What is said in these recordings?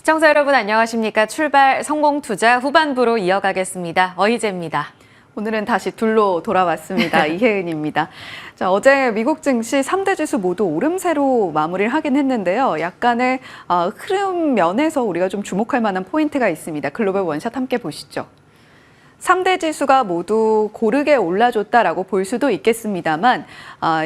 시청자 여러분 안녕하십니까? 출발 성공 투자 후반부로 이어가겠습니다. 어희재입니다. 오늘은 다시 둘로 돌아왔습니다. 이혜은입니다. 자, 어제 미국 증시 3대 지수 모두 오름세로 마무리를 하긴 했는데요. 약간의 흐름 면에서 우리가 좀 주목할 만한 포인트가 있습니다. 글로벌 원샷 함께 보시죠. 3대 지수가 모두 고르게 올라줬다라고 볼 수도 있겠습니다만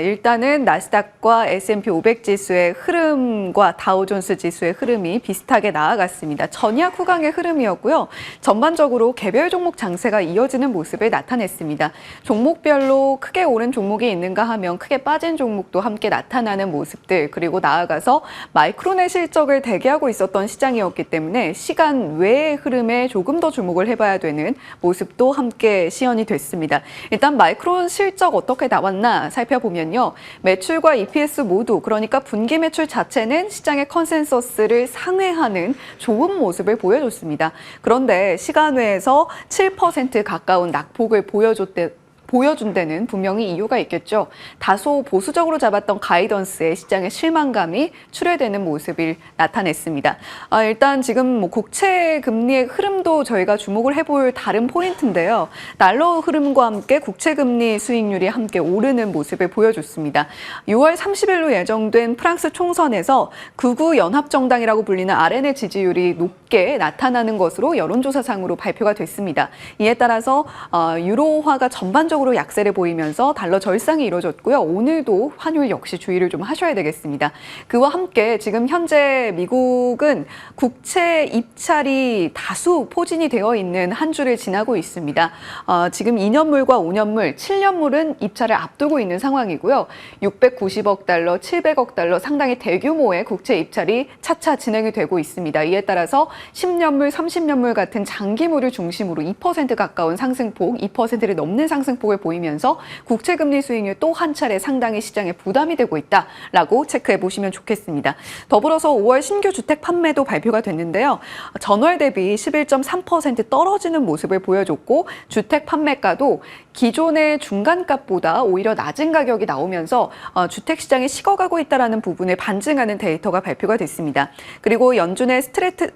일단은 나스닥과 S&P 500 지수의 흐름과 다우존스 지수의 흐름이 비슷하게 나아갔습니다. 전약 후강의 흐름이었고요. 전반적으로 개별 종목 장세가 이어지는 모습을 나타냈습니다. 종목별로 크게 오른 종목이 있는가 하면 크게 빠진 종목도 함께 나타나는 모습들, 그리고 나아가서 마이크론의 실적을 대기하고 있었던 시장이었기 때문에 시간 외의 흐름에 조금 더 주목을 해봐야 되는 모습도 함께 시연이 됐습니다. 일단 마이크론 실적 어떻게 나왔나 살펴보면요. 매출과 EPS 모두, 그러니까 분기 매출 자체는 시장의 컨센서스를 상회하는 좋은 모습을 보여줬습니다. 그런데 시간 외에서 7% 가까운 낙폭을 보여준 데는 분명히 이유가 있겠죠. 다소 보수적으로 잡았던 가이던스에 시장의 실망감이 출회되는 모습을 나타냈습니다. 일단 지금 국채 금리의 흐름도 저희가 주목을 해볼 다른 포인트인데요. 달러 흐름과 함께 국채 금리 수익률이 함께 오르는 모습을 보여줬습니다. 6월 30일로 예정된 프랑스 총선에서 극우 연합정당이라고 불리는 RN의 지지율이 높게 나타나는 것으로 여론조사상으로 발표가 됐습니다. 이에 따라서 유로화가 전반적으로 약세를 보이면서 달러 절상이 이루어졌고요. 오늘도 환율 역시 주의를 좀 하셔야 되겠습니다. 그와 함께 지금 현재 미국은 국채 입찰이 다수 포진이 되어 있는 한 주를 지나고 있습니다. 지금 2년물과 5년물, 7년물은 입찰을 앞두고 있는 상황이고요. 690억 달러, 700억 달러 상당히 대규모의 국채 입찰이 차차 진행이 되고 있습니다. 이에 따라서 10년물, 30년물 같은 장기물을 중심으로 2% 가까운 상승폭, 2%를 넘는 상승폭을 보이면서 국채금리 수익률 또 한 차례 상당히 시장에 부담이 되고 있다라고 체크해 보시면 좋겠습니다. 더불어서 5월 신규 주택 판매도 발표가 됐는데요. 전월 대비 11.3% 떨어지는 모습을 보여줬고 주택 판매가도 기존의 중간값보다 오히려 낮은 가격이 나오면서 주택 시장이 식어가고 있다는 부분을 반증하는 데이터가 발표가 됐습니다. 그리고 연준의 스트레스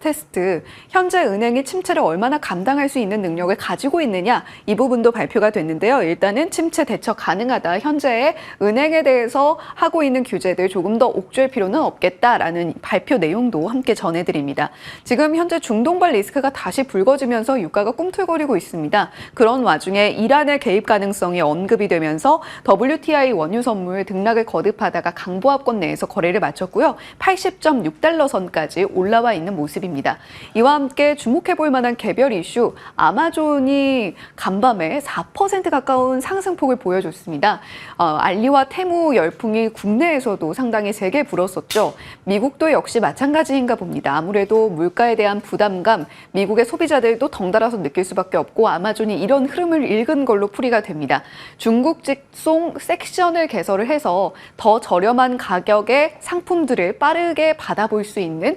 테스트, 현재 은행이 침체를 얼마나 감당할 수 있는 능력을 가지고 있느냐, 이 부분도 발표가 됐는데요. 일단은 침체 대처 가능하다. 현재의 은행에 대해서 하고 있는 규제들 조금 더 옥죄할 필요는 없겠다라는 발표 내용도 함께 전해드립니다. 지금 현재 중동발 리스크가 다시 불거지면서 유가가 꿈틀거리고 있습니다. 그런 와중에 이란의 개입 가능성이 언급이 되면서 WTI 원유 선물 등락을 거듭하다가 강보합권 내에서 거래를 마쳤고요. 80.6달러 선까지 올라와 있는 모습입니다. 이와 함께 주목해볼 만한 개별 이슈, 아마존이 간밤에 4% 가까운 상승폭을 보여줬습니다. 알리와 테무 열풍이 국내에서도 상당히 세게 불었었죠. 미국도 역시 마찬가지인가 봅니다. 아무래도 물가에 대한 부담감, 미국의 소비자들도 덩달아서 느낄 수밖에 없고 아마존이 이런 흐름을 읽은 걸로 풀이가 됩니다. 중국 직송 섹션을 개설을 해서 더 저렴한 가격의 상품들을 빠르게 받아볼 수 있는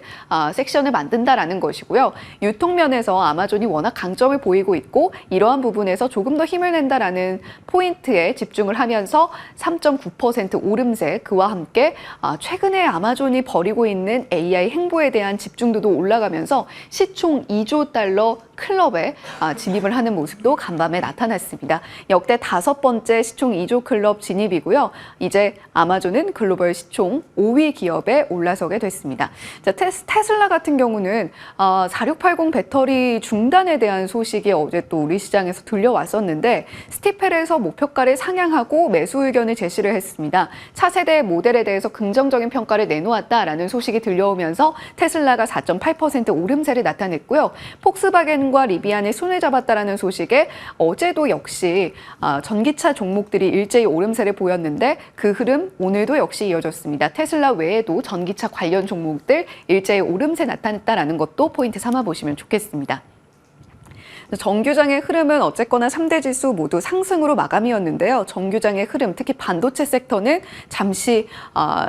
섹션을 만든다라는 것이고요. 유통면에서 아마존이 워낙 강점을 보이고 있고 이러한 부분에서 조금 더 힘을 낸다라는 포인트에 집중을 하면서 3.9% 오름세, 그와 함께 최근에 아마존이 벌이고 있는 AI 행보에 대한 집중도도 올라가면서 시총 2조 달러 클럽에 진입을 하는 모습도 간밤에 나타났습니다. 역대 5번째 시총 2조 클럽 진입이고요. 이제 아마존은 글로벌 시총 5위 기업에 올라서게 됐습니다. 자, 테슬라 같은 경우는 4680 배터리 중단에 대한 소식이 어제 또 우리 시장에서 들려왔었는데 스티펠에서 목표가를 상향하고 매수 의견을 제시를 했습니다. 차세대 모델에 대해서 긍정적인 평가를 내놓았다라는 소식이 들려오면서 테슬라가 4.8% 오름세를 나타냈고요. 폭스바겐과 리비안이 손을 잡았다라는 소식에 어제도 역시 전기차 종목들이 일제히 오름세를 보였는데 그 흐름 오늘도 역시 이어졌습니다. 테슬라 외에도 전기차 관련 종목들 일제히 오름세 나타냈다라는 것도 포인트 삼아 보시면 좋겠습니다. 정규장의 흐름은 어쨌거나 3대 지수 모두 상승으로 마감이었는데요. 정규장의 흐름, 특히 반도체 섹터는 잠시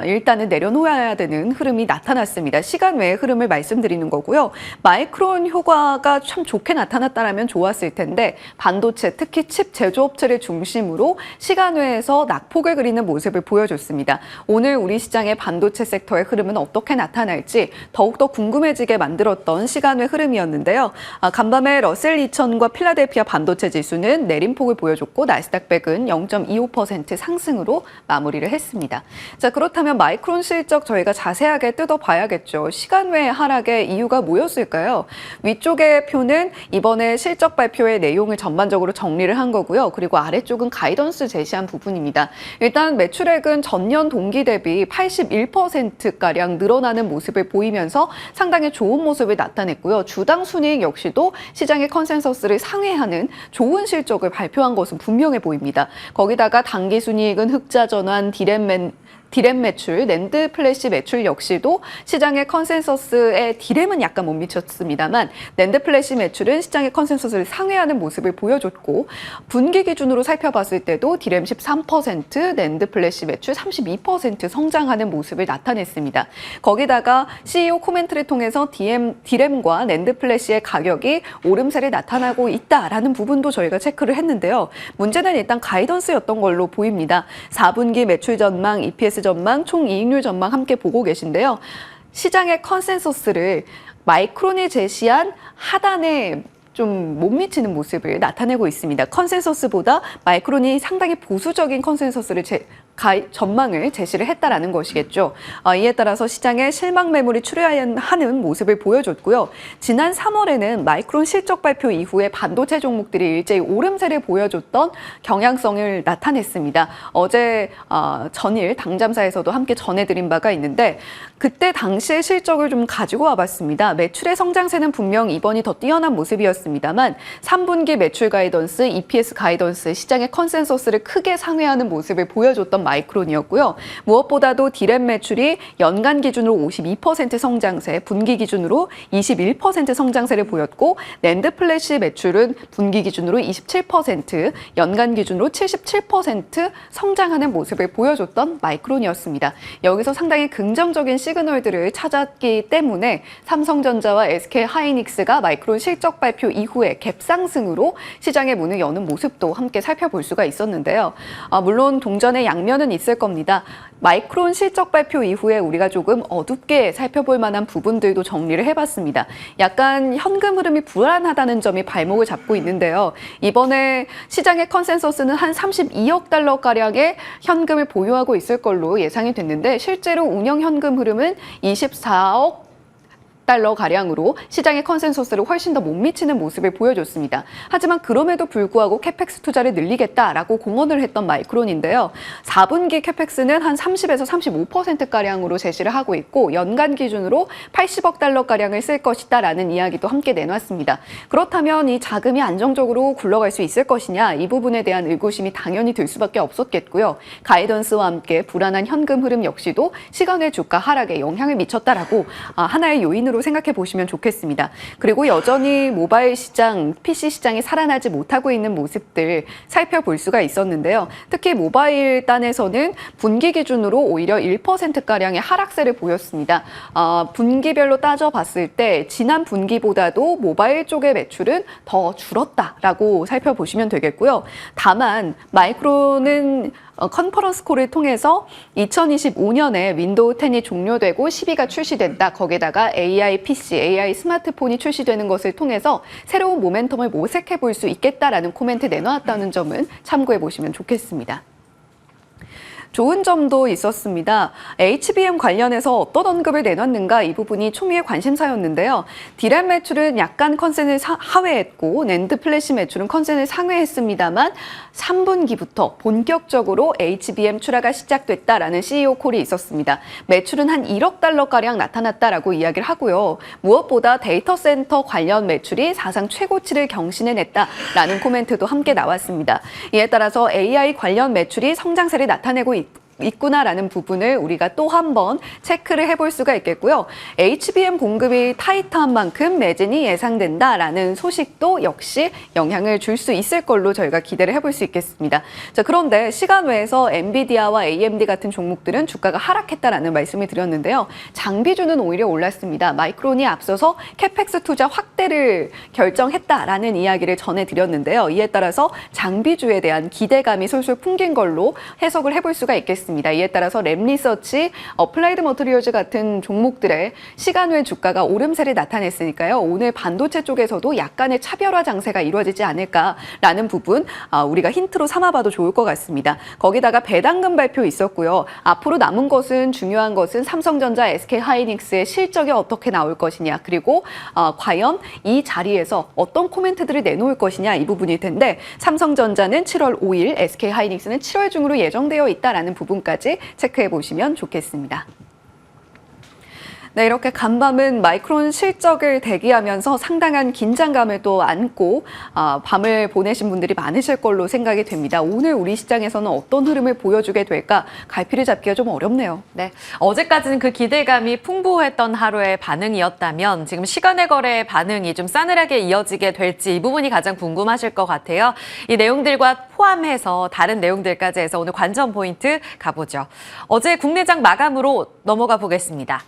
일단은 내려놓아야 되는 흐름이 나타났습니다. 시간 외의 흐름을 말씀드리는 거고요. 마이크론 효과가 참 좋게 나타났다면 좋았을 텐데 반도체, 특히 칩 제조업체를 중심으로 시간 외에서 낙폭을 그리는 모습을 보여줬습니다. 오늘 우리 시장의 반도체 섹터의 흐름은 어떻게 나타날지 더욱더 궁금해지게 만들었던 시간 외 흐름이었는데요. 간밤에 러셀 2000과 필라델피아 반도체 지수는 내림폭을 보여줬고 나스닥백은 0.25% 상승으로 마무리를 했습니다. 자, 그렇다면 마이크론 실적 저희가 자세하게 뜯어봐야겠죠. 시간 외 하락의 이유가 뭐였을까요? 위쪽의 표는 이번에 실적 발표의 내용을 전반적으로 정리를 한 거고요. 그리고 아래쪽은 가이던스 제시한 부분입니다. 일단 매출액은 전년 동기 대비 81%가량 늘어나는 모습을 보이면서 상당히 좋은 모습을 나타냈고요. 주당 순이익 역시도 시장의 컨센서스를 상회하는 좋은 실적을 발표한 것은 분명해 보입니다. 거기다가 당기 순이익은 흑자 전환, 디램 매출, 낸드 플래시 매출 역시도 시장의 컨센서스에 디램은 약간 못 미쳤습니다만 낸드 플래시 매출은 시장의 컨센서스를 상회하는 모습을 보여줬고 분기 기준으로 살펴봤을 때도 디램 13%, 낸드 플래시 매출 32% 성장하는 모습을 나타냈습니다. 거기다가 CEO 코멘트를 통해서 디램과 낸드 플래시의 가격이 오름세를 나타나고 있다라는 부분도 저희가 체크를 했는데요. 문제는 일단 가이던스였던 걸로 보입니다. 4분기 매출 전망, EPS 전망, 총 이익률 전망 함께 보고 계신데요. 시장의 컨센서스를 마이크론이 제시한 하단에 좀 못 미치는 모습을 나타내고 있습니다. 컨센서스보다 마이크론이 상당히 보수적인 컨센서스를 전망을 제시를 했다라는 것이겠죠. 이에 따라서 시장에 실망 매물이 출현하는 모습을 보여줬고요. 지난 3월에는 마이크론 실적 발표 이후에 반도체 종목들이 일제히 오름세를 보여줬던 경향성을 나타냈습니다. 어제 전일 당잠사에서도 함께 전해드린 바가 있는데 그때 당시의 실적을 좀 가지고 와봤습니다. 매출의 성장세는 분명 이번이 더 뛰어난 모습이었습니다만 3분기 매출 가이던스, EPS 가이던스, 시장의 컨센서스를 크게 상회하는 모습을 보여줬던 마이크론이었고요. 무엇보다도 디램 매출이 연간 기준으로 52% 성장세, 분기 기준으로 21% 성장세를 보였고 낸드 플래시 매출은 분기 기준으로 27%, 연간 기준으로 77% 성장하는 모습을 보여줬던 마이크론이었습니다. 여기서 상당히 긍정적인 시그널들을 찾았기 때문에 삼성전자와 SK하이닉스가 마이크론 실적 발표 이후에 갭상승으로 시장의 문을 여는 모습도 함께 살펴볼 수가 있었는데요. 물론 동전의 양면은 있을 겁니다. 마이크론 실적 발표 이후에 우리가 조금 어둡게 살펴볼 만한 부분들도 정리를 해봤습니다. 약간 현금 흐름이 불안하다는 점이 발목을 잡고 있는데요. 이번에 시장의 컨센서스는 한 32억 달러가량의 현금을 보유하고 있을 걸로 예상이 됐는데 실제로 운영 현금 흐름은 24억 달러 가량으로 시장의 컨센서스를 훨씬 더 못 미치는 모습을 보여줬습니다. 하지만 그럼에도 불구하고 캐펙스 투자를 늘리겠다라고 공언을 했던 마이크론인데요. 4분기 캐펙스는 한 30에서 35%가량으로 제시를 하고 있고 연간 기준으로 80억 달러가량을 쓸 것이다라는 이야기도 함께 내놨습니다. 그렇다면 이 자금이 안정적으로 굴러갈 수 있을 것이냐 이 부분에 대한 의구심이 당연히 들 수밖에 없었겠고요. 가이던스와 함께 불안한 현금 흐름 역시도 시간의 주가 하락에 영향을 미쳤다라고 하나의 요인으로 생각해 보시면 좋겠습니다. 그리고 여전히 모바일 시장, PC 시장이 살아나지 못하고 있는 모습들 살펴볼 수가 있었는데요. 특히 모바일 단에서는 분기 기준으로 오히려 1%가량의 하락세를 보였습니다. 분기별로 따져봤을 때 지난 분기보다도 모바일 쪽의 매출은 더 줄었다라고 살펴보시면 되겠고요. 다만 마이크론은 컨퍼런스 콜을 통해서 2025년에 윈도우 10이 종료되고 12가 출시된다. 거기다가 AI PC, AI 스마트폰이 출시되는 것을 통해서 새로운 모멘텀을 모색해 볼 수 있겠다라는 코멘트 내놓았다는 점은 참고해 보시면 좋겠습니다. 좋은 점도 있었습니다. HBM 관련해서 어떤 언급을 내놨는가 이 부분이 초미의 관심사였는데요. 디램 매출은 약간 컨센을 하회했고 낸드 플래시 매출은 컨센을 상회했습니다만 3분기부터 본격적으로 HBM 출하가 시작됐다라는 CEO 콜이 있었습니다. 매출은 한 1억 달러가량 나타났다라고 이야기를 하고요. 무엇보다 데이터 센터 관련 매출이 사상 최고치를 경신해냈다라는 코멘트도 함께 나왔습니다. 이에 따라서 AI 관련 매출이 성장세를 나타내고 있구나라는 부분을 우리가 또 한 번 체크를 해볼 수가 있겠고요. HBM 공급이 타이트한 만큼 매진이 예상된다라는 소식도 역시 영향을 줄 수 있을 걸로 저희가 기대를 해볼 수 있겠습니다. 자, 그런데 시간 외에서 엔비디아와 AMD 같은 종목들은 주가가 하락했다라는 말씀을 드렸는데요. 장비주는 오히려 올랐습니다. 마이크론이 앞서서 캐펙스 투자 확대를 결정했다라는 이야기를 전해드렸는데요. 이에 따라서 장비주에 대한 기대감이 솔솔 풍긴 걸로 해석을 해볼 수가 있겠습니다. 이에 따라서 랩리서치, 어플라이드 머티리얼즈 같은 종목들의 시간 외 주가가 오름세를 나타냈으니까요. 오늘 반도체 쪽에서도 약간의 차별화 장세가 이루어지지 않을까라는 부분 우리가 힌트로 삼아봐도 좋을 것 같습니다. 거기다가 배당금 발표 있었고요. 앞으로 남은 것은 중요한 것은 삼성전자, SK하이닉스의 실적이 어떻게 나올 것이냐, 그리고 과연 이 자리에서 어떤 코멘트들을 내놓을 것이냐 이 부분일 텐데, 삼성전자는 7월 5일, SK하이닉스는 7월 중으로 예정되어 있다라는 부분까지 체크해 보시면 좋겠습니다. 네, 이렇게 간밤은 마이크론 실적을 대기하면서 상당한 긴장감을 또 안고 밤을 보내신 분들이 많으실 걸로 생각이 됩니다. 오늘 우리 시장에서는 어떤 흐름을 보여주게 될까 갈피를 잡기가 좀 어렵네요. 네, 어제까지는 그 기대감이 풍부했던 하루의 반응이었다면 지금 시간의 거래의 반응이 좀 싸늘하게 이어지게 될지 이 부분이 가장 궁금하실 것 같아요. 이 내용들과 포함해서 다른 내용들까지 해서 오늘 관전 포인트 가보죠. 어제 국내장 마감으로 넘어가 보겠습니다.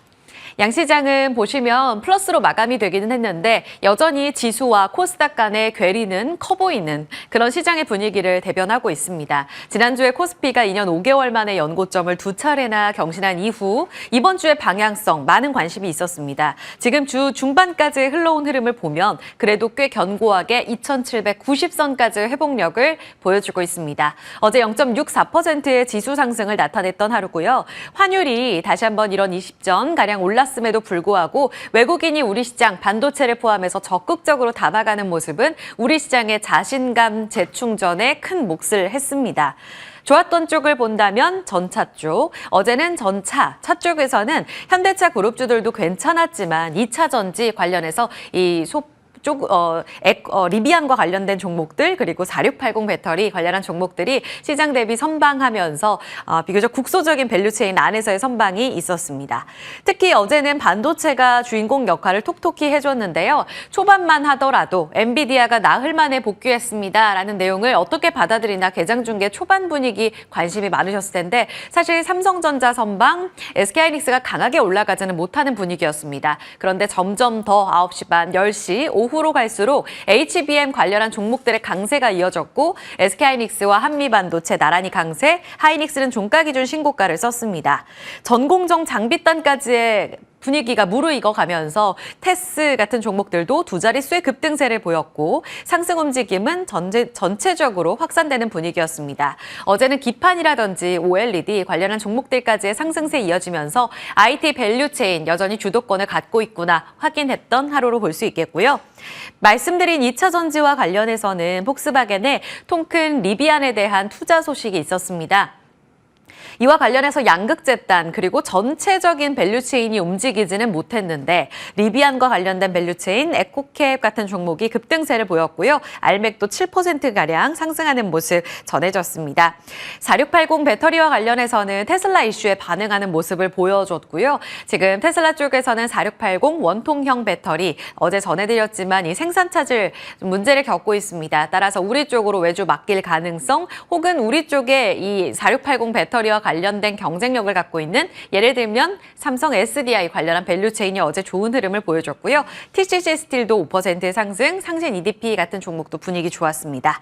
양시장은 보시면 플러스로 마감이 되기는 했는데 여전히 지수와 코스닥 간의 괴리는 커 보이는 그런 시장의 분위기를 대변하고 있습니다. 지난주에 코스피가 2년 5개월 만에 연고점을 2차례나 경신한 이후 이번 주의 방향성 많은 관심이 있었습니다. 지금 주 중반까지 흘러온 흐름을 보면 그래도 꽤 견고하게 2790선까지 회복력을 보여주고 있습니다. 어제 0.64%의 지수 상승을 나타냈던 하루고요. 환율이 다시 한번 이런 20전 가량 올랐음에도 불구하고 외국인이 우리 시장 반도체를 포함해서 적극적으로 담아가는 모습은 우리 시장의 자신감 재충전에 큰 몫을 했습니다. 좋았던 쪽을 본다면 전차 쪽. 어제는 전차, 차 쪽에서는 현대차 그룹주들도 괜찮았지만 2차 전지 관련해서 리비안과 관련된 종목들 그리고 4680 배터리 관련한 종목들이 시장 대비 선방하면서 비교적 국소적인 밸류체인 안에서의 선방이 있었습니다. 특히 어제는 반도체가 주인공 역할을 톡톡히 해줬는데요. 초반만 하더라도 엔비디아가 나흘 만에 복귀했습니다라는 내용을 어떻게 받아들이나 개장 중계 초반 분위기 관심이 많으셨을 텐데 사실 삼성전자 선방, SK하이닉스가 강하게 올라가지는 못하는 분위기였습니다. 그런데 점점 더 9시 반, 10시, 오후로 갈수록 HBM 관련한 종목들의 강세가 이어졌고 SK하이닉스와 한미반도체 나란히 강세, 하이닉스는 종가 기준 신고가를 썼습니다. 전공정 장비단까지의 분위기가 무르익어가면서 테스 같은 종목들도 두 자릿수의 급등세를 보였고 상승 움직임은 전체적으로 확산되는 분위기였습니다. 어제는 기판이라든지 OLED 관련한 종목들까지의 상승세 이어지면서 IT 밸류체인 여전히 주도권을 갖고 있구나 확인했던 하루로 볼 수 있겠고요. 말씀드린 2차 전지와 관련해서는 폭스바겐의 통큰 리비안에 대한 투자 소식이 있었습니다. 이와 관련해서 양극재단 그리고 전체적인 밸류체인이 움직이지는 못했는데 리비안과 관련된 밸류체인 에코캡 같은 종목이 급등세를 보였고요. 알맥도 7%가량 상승하는 모습 전해졌습니다. 4680 배터리와 관련해서는 테슬라 이슈에 반응하는 모습을 보여줬고요. 지금 테슬라 쪽에서는 4680 원통형 배터리 어제 전해드렸지만 이 생산 차질 문제를 겪고 있습니다. 따라서 우리 쪽으로 외주 맡길 가능성 혹은 우리 쪽에 이 4680 배터리와 관련된 경쟁력을 갖고 있는 예를 들면 삼성 SDI 관련한 밸류체인이 어제 좋은 흐름을 보여줬고요. TCC 스틸도 5% 상승, 상신 EDP 같은 종목도 분위기 좋았습니다.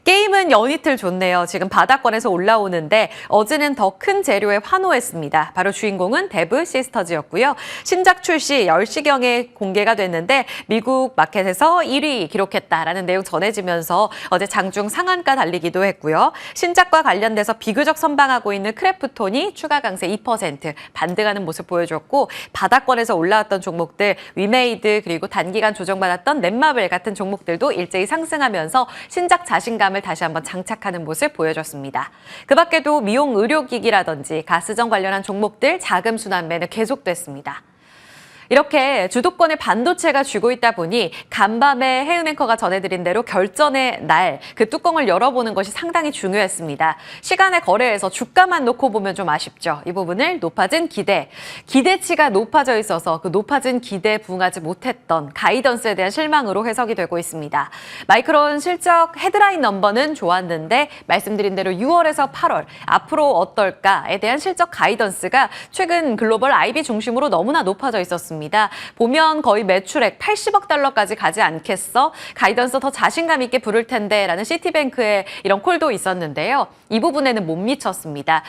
게임은 연이틀 좋네요. 지금 바닥권에서 올라오는데 어제는 더 큰 재료에 환호했습니다. 바로 주인공은 데브 시스터즈였고요. 신작 출시 10시경에 공개가 됐는데 미국 마켓에서 1위 기록했다라는 내용 전해지면서 어제 장중 상한가 달리기도 했고요. 신작과 관련돼서 비교적 선방하고 있는 크래프톤이 추가 강세 2% 반등하는 모습 보여줬고 바닥권에서 올라왔던 종목들 위메이드 그리고 단기간 조정받았던 넷마블 같은 종목들도 일제히 상승하면서 신작 자신감을 다시 한번 장착하는 모습 보여줬습니다. 그 밖에도 미용 의료기기라든지 가스정 관련한 종목들 자금 순환매는 계속됐습니다. 이렇게 주도권을 반도체가 쥐고 있다 보니 간밤에 혜은 앵커가 전해드린 대로 결전의 날 그 뚜껑을 열어보는 것이 상당히 중요했습니다. 시간의 거래에서 주가만 놓고 보면 좀 아쉽죠. 이 부분을 높아진 기대치가 높아져 있어서 그 높아진 기대에 부응하지 못했던 가이던스에 대한 실망으로 해석이 되고 있습니다. 마이크론 실적 헤드라인 넘버는 좋았는데 말씀드린 대로 6월에서 8월 앞으로 어떨까에 대한 실적 가이던스가 최근 글로벌 IB 중심으로 너무나 높아져 있었습니다. 보면 거의 매출액 80억 달러까지 가지 않겠어? 가이던스 더 자신감 있게 부를 텐데 라는 시티뱅크의 이런 콜도 있었는데요. 이 부분에는 못 미쳤습니다.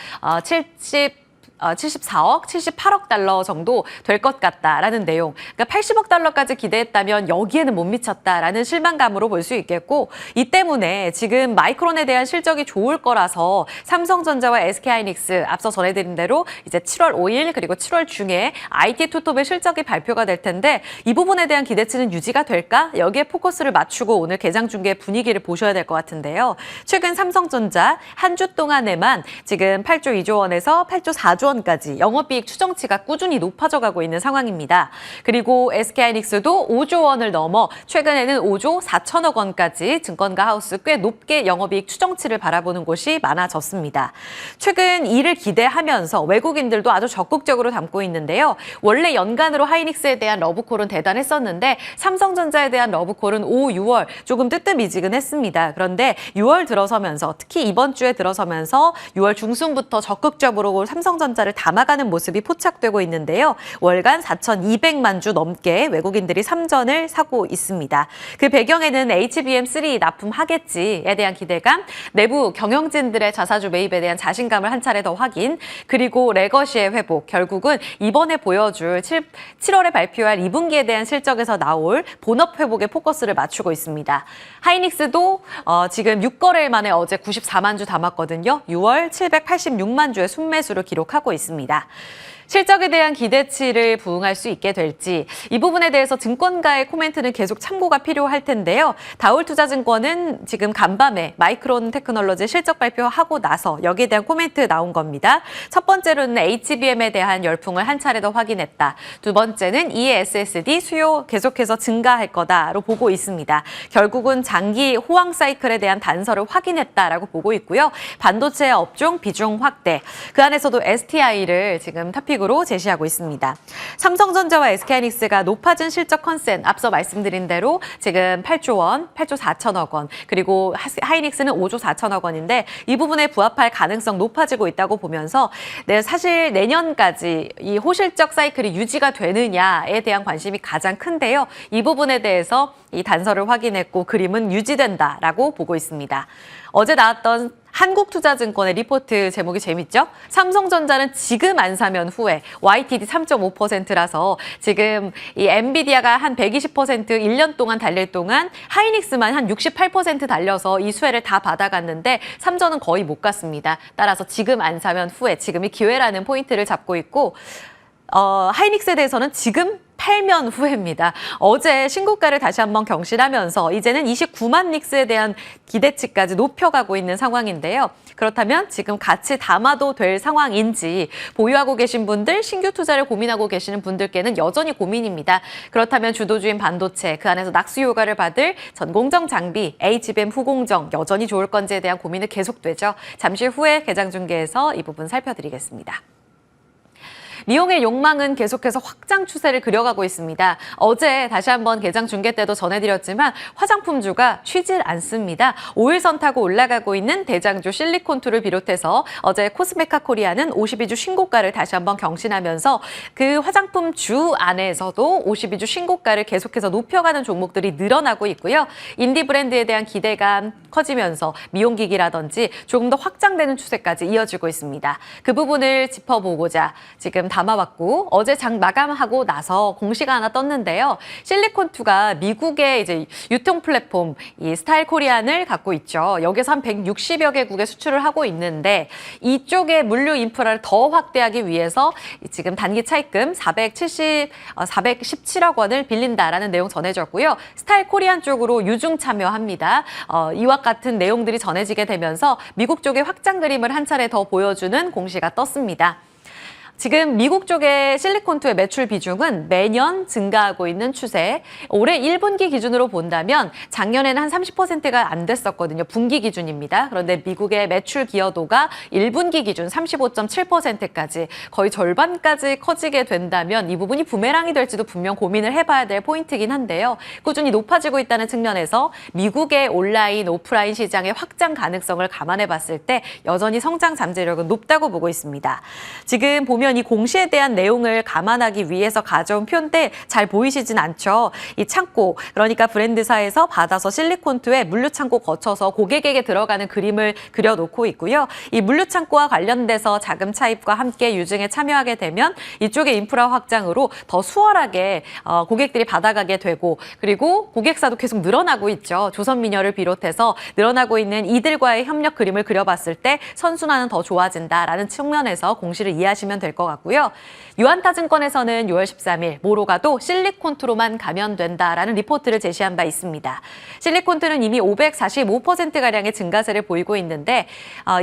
74억, 78억 달러 정도 될 것 같다라는 내용. 그러니까 80억 달러까지 기대했다면 여기에는 못 미쳤다라는 실망감으로 볼 수 있겠고 이 때문에 지금 마이크론에 대한 실적이 좋을 거라서 삼성전자와 SK하이닉스 앞서 전해드린 대로 이제 7월 5일 그리고 7월 중에 IT 투톱의 실적이 발표가 될 텐데 이 부분에 대한 기대치는 유지가 될까? 여기에 포커스를 맞추고 오늘 개장 중계 분위기를 보셔야 될 것 같은데요. 최근 삼성전자 한 주 동안에만 지금 8조 2조 원에서 8조 4조 원까지 영업이익 추정치가 꾸준히 높아져 가고 있는 상황입니다. 그리고 SK하이닉스도 5조 원을 넘어 최근에는 5조 4천억 원까지 증권가 하우스 꽤 높게 영업이익 추정치를 바라보는 곳이 많아졌습니다. 최근 이를 기대하면서 외국인들도 아주 적극적으로 담고 있는데요. 원래 연간으로 하이닉스에 대한 러브콜은 대단했었는데 삼성전자에 대한 러브콜은 5, 6월 조금 뜨뜻미지근했습니다. 그런데 6월 들어서면서 특히 이번 주에 들어서면서 6월 중순부터 적극적으로 삼성전자를 담아가는 모습이 포착되고 있는데요. 월간 4,200만 주 넘게 외국인들이 삼전을 사고 있습니다. 그 배경에는 HBM3 납품하겠지에 대한 기대감, 내부 경영진들의 자사주 매입에 대한 자신감을 한 차례 더 확인, 그리고 레거시의 회복, 결국은 이번에 보여줄 7월에 발표할 2분기에 대한 실적에서 나올 본업 회복에 포커스를 맞추고 있습니다. 하이닉스도 지금 6거래일 만에 어제 94만 주 담았거든요. 6월 786만 주의 순매수를 기록하고 있습니다. 실적에 대한 기대치를 부응할 수 있게 될지 이 부분에 대해서 증권가의 코멘트는 계속 참고가 필요할 텐데요. 다올투자증권은 지금 간밤에 마이크론 테크놀로지 실적 발표하고 나서 여기에 대한 코멘트 나온 겁니다. 첫 번째로는 HBM에 대한 열풍을 한 차례 더 확인했다. 두 번째는 ESSD 수요 계속해서 증가할 거다로 보고 있습니다. 결국은 장기 호황 사이클에 대한 단서를 확인했다라고 보고 있고요. 반도체 업종 비중 확대, 그 안에서도 STI를 지금 탑픽으로 제시하고 있습니다. 삼성전자와 SK하이닉스가 높아진 실적 컨센 앞서 말씀드린 대로 지금 8조 원, 8조 4천억 원, 그리고 하이닉스는 5조 4천억 원인데 이 부분에 부합할 가능성 높아지고 있다고 보면서 사실 내년까지 이 호실적 사이클이 유지가 되느냐에 대한 관심이 가장 큰데요. 이 부분에 대해서 이 단서를 확인했고 그림은 유지된다라고 보고 있습니다. 어제 나왔던 한국투자증권의 리포트 제목이 재밌죠? 삼성전자는 지금 안 사면 후회, YTD 3.5%라서 지금 이 엔비디아가 한 120% 1년 동안 달릴 동안 하이닉스만 한 68% 달려서 이 수혜를 다 받아갔는데 삼전은 거의 못 갔습니다. 따라서 지금 안 사면 후회, 지금이 기회라는 포인트를 잡고 있고 하이닉스에 대해서는 지금 팔면 후회입니다. 어제 신고가를 다시 한번 경신하면서 이제는 29만 닉스에 대한 기대치까지 높여가고 있는 상황인데요. 그렇다면 지금 같이 담아도 될 상황인지 보유하고 계신 분들, 신규 투자를 고민하고 계시는 분들께는 여전히 고민입니다. 그렇다면 주도주인 반도체, 그 안에서 낙수 효과를 받을 전공정 장비, HBM 후공정 여전히 좋을 건지에 대한 고민은 계속되죠. 잠시 후에 개장 중계에서 이 부분 살펴드리겠습니다. 미용의 욕망은 계속해서 확장 추세를 그려가고 있습니다. 어제 다시 한번 개장 중계 때도 전해드렸지만 화장품주가 쉬질 않습니다. 5일선 타고 올라가고 있는 대장주 실리콘투를 비롯해서 어제 코스메카 코리아는 52주 신고가를 다시 한번 경신하면서 그 화장품주 안에서도 52주 신고가를 계속해서 높여가는 종목들이 늘어나고 있고요. 인디 브랜드에 대한 기대감 커지면서 미용기기라든지 조금 더 확장되는 추세까지 이어지고 있습니다. 그 부분을 짚어보고자 지금 담아봤고 어제 장 마감하고 나서 공시가 하나 떴는데요. 실리콘2가 미국의 이제 유통 플랫폼 이 스타일 코리안을 갖고 있죠. 여기서 한 160여 개국에 수출을 하고 있는데 이쪽의 물류 인프라를 더 확대하기 위해서 지금 단기 차입금 417억 원을 빌린다라는 내용 전해졌고요. 스타일 코리안 쪽으로 유중 참여합니다. 이와 같은 내용들이 전해지게 되면서 미국 쪽의 확장 그림을 한 차례 더 보여주는 공시가 떴습니다. 지금 미국 쪽의 실리콘투의 매출 비중은 매년 증가하고 있는 추세. 올해 1분기 기준으로 본다면 작년에는 한 30%가 안 됐었거든요. 분기 기준입니다. 그런데 미국의 매출 기여도가 1분기 기준 35.7%까지 거의 절반까지 커지게 된다면 이 부분이 부메랑이 될지도 분명 고민을 해봐야 될 포인트긴 한데요. 꾸준히 높아지고 있다는 측면에서 미국의 온라인, 오프라인 시장의 확장 가능성을 감안해 봤을 때 여전히 성장 잠재력은 높다고 보고 있습니다. 지금 보면 이 공시에 대한 내용을 감안하기 위해서 가져온 표인데 잘 보이시진 않죠. 이 창고, 그러니까 브랜드사에서 받아서 실리콘투에 물류창고 거쳐서 고객에게 들어가는 그림을 그려놓고 있고요. 이 물류창고와 관련돼서 자금 차입과 함께 유증에 참여하게 되면 이쪽의 인프라 확장으로 더 수월하게 고객들이 받아가게 되고, 그리고 고객사도 계속 늘어나고 있죠. 조선미녀를 비롯해서 늘어나고 있는 이들과의 협력 그림을 그려봤을 때 선순환은 더 좋아진다라는 측면에서 공시를 이해하시면 될 것 같고요. 유안타증권에서는 6월 13일 모로가도 실리콘투로만 가면 된다라는 리포트를 제시한 바 있습니다. 실리콘투는 이미 545%가량의 증가세를 보이고 있는데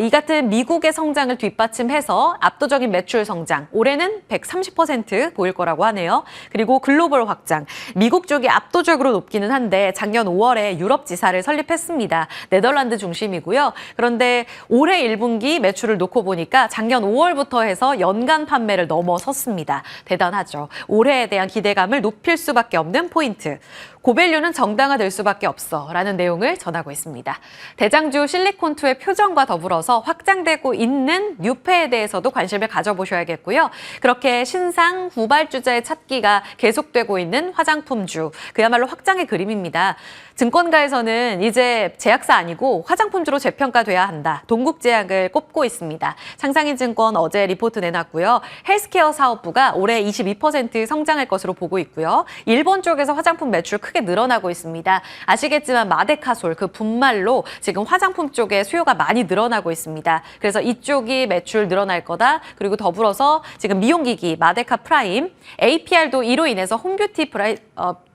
이 같은 미국의 성장을 뒷받침해서 압도적인 매출 성장, 올해는 130% 보일 거라고 하네요. 그리고 글로벌 확장, 미국 쪽이 압도적으로 높기는 한데 작년 5월에 유럽 지사를 설립했습니다. 네덜란드 중심이고요. 그런데 올해 1분기 매출을 놓고 보니까 작년 5월부터 해서 연간 판매를 넘어섰습니다. 대단하죠. 올해에 대한 기대감을 높일 수밖에 없는 포인트. 고밸류는 정당화될 수밖에 없어라는 내용을 전하고 있습니다. 대장주 실리콘투의 표정과 더불어서 확장되고 있는 뉴페에 대해서도 관심을 가져보셔야겠고요. 그렇게 신상 후발주자의 찾기가 계속되고 있는 화장품주, 그야말로 확장의 그림입니다. 증권가에서는 이제 제약사 아니고 화장품주로 재평가돼야 한다. 동국제약을 꼽고 있습니다. 상상인증권 어제 리포트 내놨고요. 헬스케어 사업부가 올해 22% 성장할 것으로 보고 있고요. 일본 쪽에서 화장품 매출 크게 늘어나고 있습니다. 아시겠지만 마데카솔, 그 분말로 지금 화장품 쪽에 수요가 많이 늘어나고 있습니다. 그래서 이쪽이 매출 늘어날 거다. 그리고 더불어서 지금 미용기기 마데카 프라임, APR도 이로 인해서 홈뷰티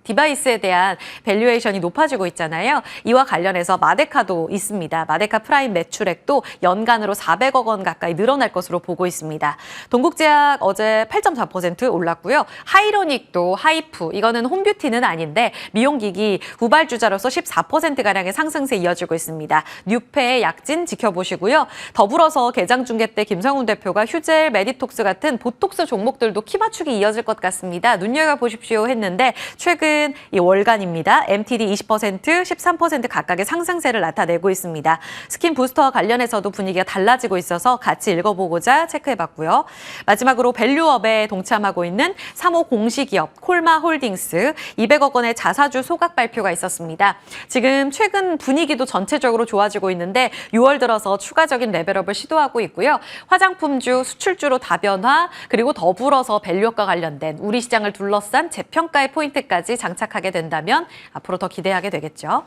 디바이스에 대한 밸류에이션이 높아지고 있잖아요. 이와 관련해서 마데카도 있습니다. 마데카 프라임 매출액도 연간으로 400억 원 가까이 늘어날 것으로 보고 있습니다. 동국제약 어제 8.4% 올랐고요. 하이로닉도 하이프, 이거는 홈뷰티는 아닌데 미용기기 후발주자로서 14%가량의 상승세 이어지고 있습니다. 뉴페의 약진 지켜보시고요. 더불어서 개장중계 때 김성훈 대표가 휴젤, 메디톡스 같은 보톡스 종목들도 키 맞추기 이어질 것 같습니다. 눈여겨보십시오 했는데 최근 이 월간입니다. MTD 20%, 13% 각각의 상승세를 나타내고 있습니다. 스킨 부스터와 관련해서도 분위기가 달라지고 있어서 같이 읽어보고자 체크해봤고요. 마지막으로 밸류업에 동참하고 있는 3호 공시기업 콜마홀딩스 200억 원의 자사주 소각 발표가 있었습니다. 지금 최근 분위기도 전체적으로 좋아지고 있는데 6월 들어서 추가적인 레벨업을 시도하고 있고요. 화장품주, 수출주로 다변화, 그리고 더불어서 밸류업과 관련된 우리 시장을 둘러싼 재평가의 포인트까지 장착하게 된다면 앞으로 더 기대하게 되겠죠.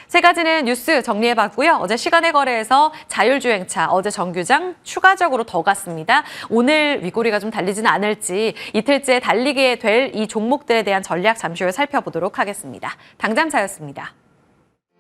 세 가지는 뉴스 정리해봤고요. 어제 시간의 거래에서 자율주행차, 어제 정규장 추가적으로 더 갔습니다. 오늘 윗꼬리가 좀 달리지는 않을지, 이틀째 달리게 될 이 종목들에 대한 전략 잠시 후에 살펴보도록 하겠습니다. 당장차였습니다.